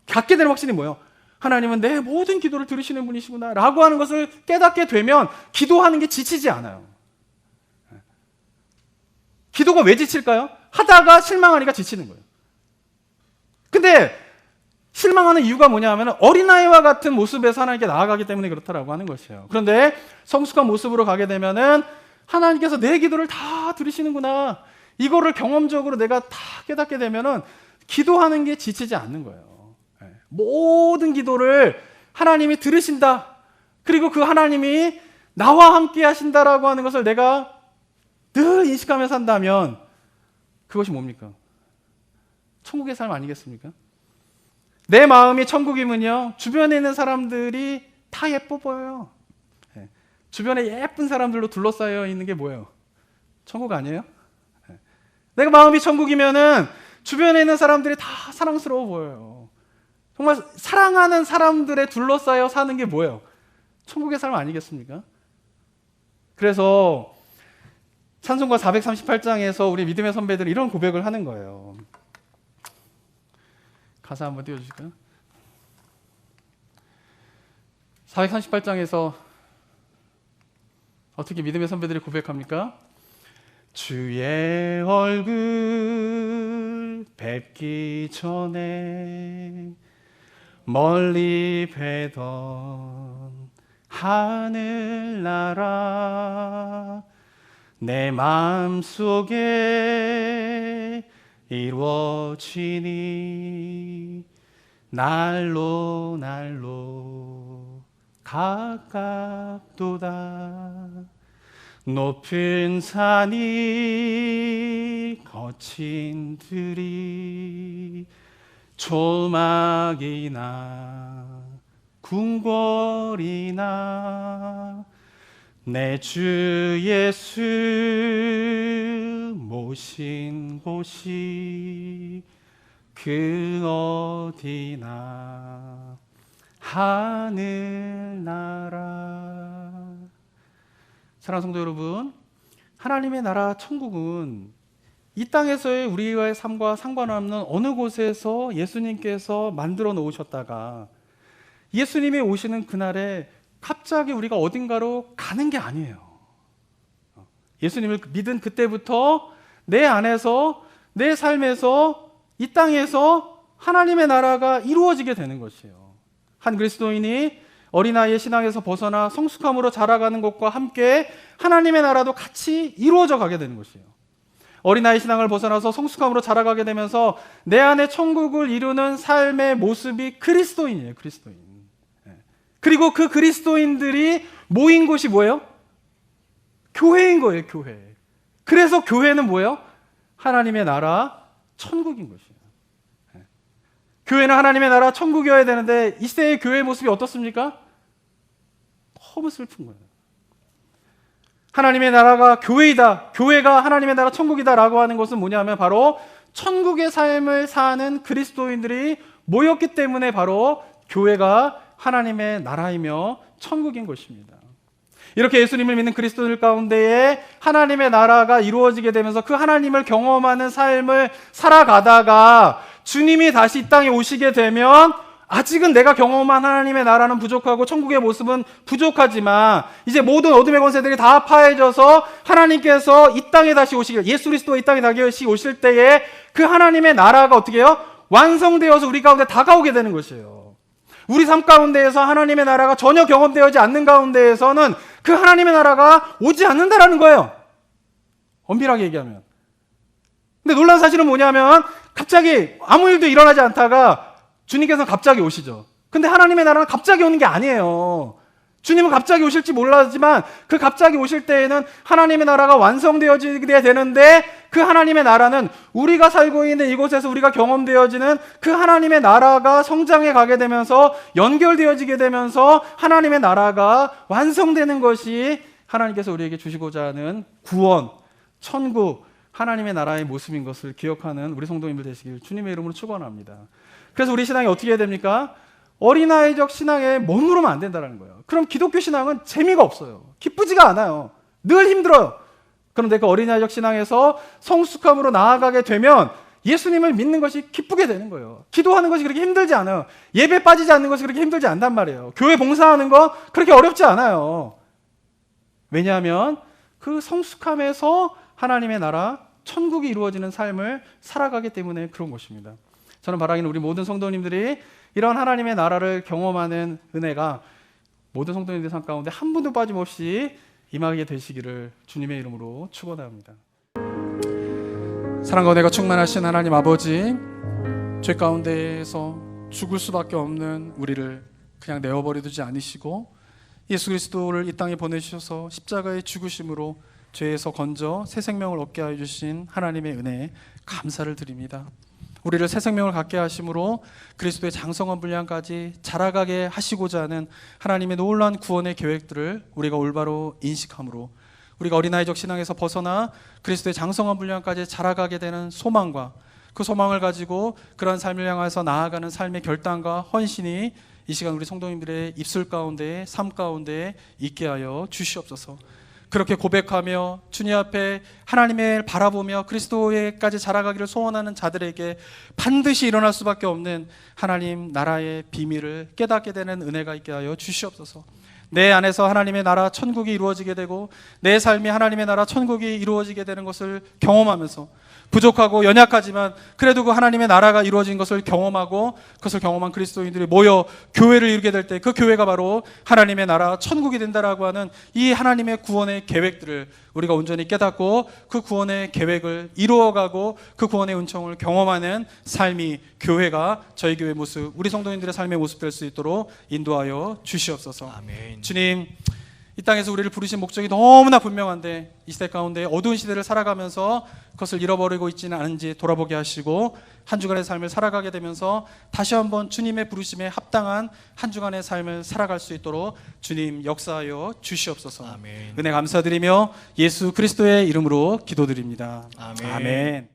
갖게 되는 확신이 뭐예요? 하나님은 내 모든 기도를 들으시는 분이시구나 라고 하는 것을 깨닫게 되면 기도하는 게 지치지 않아요. 기도가 왜 지칠까요? 하다가 실망하니까 지치는 거예요. 근데 실망하는 이유가 뭐냐면 어린아이와 같은 모습에서 하나님께 나아가기 때문에 그렇다라고 하는 것이에요. 그런데 성숙한 모습으로 가게 되면은 하나님께서 내 기도를 다 들으시는구나, 이거를 경험적으로 내가 다 깨닫게 되면은 기도하는 게 지치지 않는 거예요. 모든 기도를 하나님이 들으신다, 그리고 그 하나님이 나와 함께 하신다라고 하는 것을 내가 늘 인식하며 산다면 그것이 뭡니까? 천국의 삶 아니겠습니까? 내 마음이 천국이면요, 주변에 있는 사람들이 다 예뻐 보여요. 주변에 예쁜 사람들로 둘러싸여 있는 게 뭐예요? 천국 아니에요? 내가 마음이 천국이면은 주변에 있는 사람들이 다 사랑스러워 보여요. 정말 사랑하는 사람들에 둘러싸여 사는 게 뭐예요? 천국의 삶 아니겠습니까? 그래서 찬송가 438장에서 우리 믿음의 선배들이 이런 고백을 하는 거예요. 가사 한번 띄워주실까요? 438장에서 어떻게 믿음의 선배들이 고백합니까? 주의 얼굴 뵙기 전에 멀리 뵈던 하늘나라 내 마음속에 이루어지니 날로 날로 가깝도다. 높은 산이 거친 들이 조막이나 궁궐이나 내 주 예수 모신 곳이 그 어디나 하늘나라. 사랑하는 성도 여러분, 하나님의 나라 천국은 이 땅에서의 우리와의 삶과 상관없는 어느 곳에서 예수님께서 만들어 놓으셨다가 예수님이 오시는 그날에 갑자기 우리가 어딘가로 가는 게 아니에요. 예수님을 믿은 그때부터 내 안에서, 내 삶에서, 이 땅에서 하나님의 나라가 이루어지게 되는 것이에요. 한 그리스도인이 어린아이의 신앙에서 벗어나 성숙함으로 자라가는 것과 함께 하나님의 나라도 같이 이루어져 가게 되는 것이에요. 어린아이 신앙을 벗어나서 성숙함으로 자라가게 되면서 내 안에 천국을 이루는 삶의 모습이 그리스도인이에요. 그리스도인. 그리고 그 그리스도인들이 모인 곳이 뭐예요? 교회인 거예요. 교회. 그래서 교회는 뭐예요? 하나님의 나라 천국인 것이에요. 교회는 하나님의 나라 천국이어야 되는데 이 시대의 교회의 모습이 어떻습니까? 너무 슬픈 거예요. 하나님의 나라가 교회이다, 교회가 하나님의 나라 천국이다 라고 하는 것은 뭐냐면 바로 천국의 삶을 사는 그리스도인들이 모였기 때문에 바로 교회가 하나님의 나라이며 천국인 것입니다. 이렇게 예수님을 믿는 그리스도인들 가운데에 하나님의 나라가 이루어지게 되면서 그 하나님을 경험하는 삶을 살아가다가 주님이 다시 이 땅에 오시게 되면 아직은 내가 경험한 하나님의 나라는 부족하고 천국의 모습은 부족하지만 이제 모든 어둠의 권세들이 다 파해져서 하나님께서 이 땅에 다시 오시길, 예수 그리스도가 이 땅에 다시 오실 때에 그 하나님의 나라가 어떻게 해요? 완성되어서 우리 가운데 다가오게 되는 것이에요. 우리 삶 가운데에서 하나님의 나라가 전혀 경험되어지지 않는 가운데에서는 그 하나님의 나라가 오지 않는다라는 거예요. 엄밀하게 얘기하면. 근데 놀라운 사실은 뭐냐면 갑자기 아무 일도 일어나지 않다가 주님께서는 갑자기 오시죠. 근데 하나님의 나라는 갑자기 오는 게 아니에요. 주님은 갑자기 오실지 몰랐지만 그 갑자기 오실 때에는 하나님의 나라가 완성되어지게 되는데 그 하나님의 나라는 우리가 살고 있는 이곳에서 우리가 경험되어지는 그 하나님의 나라가 성장해 가게 되면서 연결되어지게 되면서 하나님의 나라가 완성되는 것이 하나님께서 우리에게 주시고자 하는 구원, 천국, 하나님의 나라의 모습인 것을 기억하는 우리 성도님들 되시길 주님의 이름으로 축원합니다. 그래서 우리 신앙이 어떻게 해야 됩니까? 어린아이적 신앙에 머무르면 안 된다는 거예요. 그럼 기독교 신앙은 재미가 없어요. 기쁘지가 않아요. 늘 힘들어요. 그런데 그 어린아이적 신앙에서 성숙함으로 나아가게 되면 예수님을 믿는 것이 기쁘게 되는 거예요. 기도하는 것이 그렇게 힘들지 않아요. 예배 빠지지 않는 것이 그렇게 힘들지 않단 말이에요. 교회 봉사하는 거 그렇게 어렵지 않아요. 왜냐하면 그 성숙함에서 하나님의 나라, 천국이 이루어지는 삶을 살아가기 때문에 그런 것입니다. 저는 바라기는 우리 모든 성도님들이 이런 하나님의 나라를 경험하는 은혜가 모든 성도님들 삶 가운데 한 분도 빠짐없이 임하게 되시기를 주님의 이름으로 축원합니다. 사랑과 은혜가 충만하신 하나님 아버지, 죄 가운데에서 죽을 수밖에 없는 우리를 그냥 내어버려 두지 않으시고 예수 그리스도를 이 땅에 보내주셔서 십자가의 죽으심으로 죄에서 건져 새 생명을 얻게 하여 주신 하나님의 은혜에 감사를 드립니다. 우리를 새 생명을 갖게 하심으로 그리스도의 장성한 분량까지 자라가게 하시고자 하는 하나님의 놀라운 구원의 계획들을 우리가 올바로 인식함으로 우리가 어린아이적 신앙에서 벗어나 그리스도의 장성한 분량까지 자라가게 되는 소망과 그 소망을 가지고 그러한 삶을 향해서 나아가는 삶의 결단과 헌신이 이 시간 우리 성도님들의 입술 가운데, 삶 가운데 있게 하여 주시옵소서. 그렇게 고백하며 주님 앞에 하나님을 바라보며 그리스도에까지 자라가기를 소원하는 자들에게 반드시 일어날 수밖에 없는 하나님 나라의 비밀을 깨닫게 되는 은혜가 있게 하여 주시옵소서. 내 안에서 하나님의 나라 천국이 이루어지게 되고 내 삶이 하나님의 나라 천국이 이루어지게 되는 것을 경험하면서 부족하고 연약하지만 그래도 그 하나님의 나라가 이루어진 것을 경험하고 그것을 경험한 그리스도인들이 모여 교회를 이루게 될 때 그 교회가 바로 하나님의 나라 천국이 된다라고 하는 이 하나님의 구원의 계획들을 우리가 온전히 깨닫고 그 구원의 계획을 이루어가고 그 구원의 은총을 경험하는 삶이 교회가 저희 교회의 모습, 우리 성도님들의 삶의 모습 될 수 있도록 인도하여 주시옵소서. 아멘. 주님, 이 땅에서 우리를 부르신 목적이 너무나 분명한데 이 시대 가운데 어두운 시대를 살아가면서 그것을 잃어버리고 있지는 않은지 돌아보게 하시고 한 주간의 삶을 살아가게 되면서 다시 한번 주님의 부르심에 합당한 한 주간의 삶을 살아갈 수 있도록 주님 역사하여 주시옵소서. 아멘. 은혜 감사드리며 예수 그리스도의 이름으로 기도드립니다. 아멘. 아멘.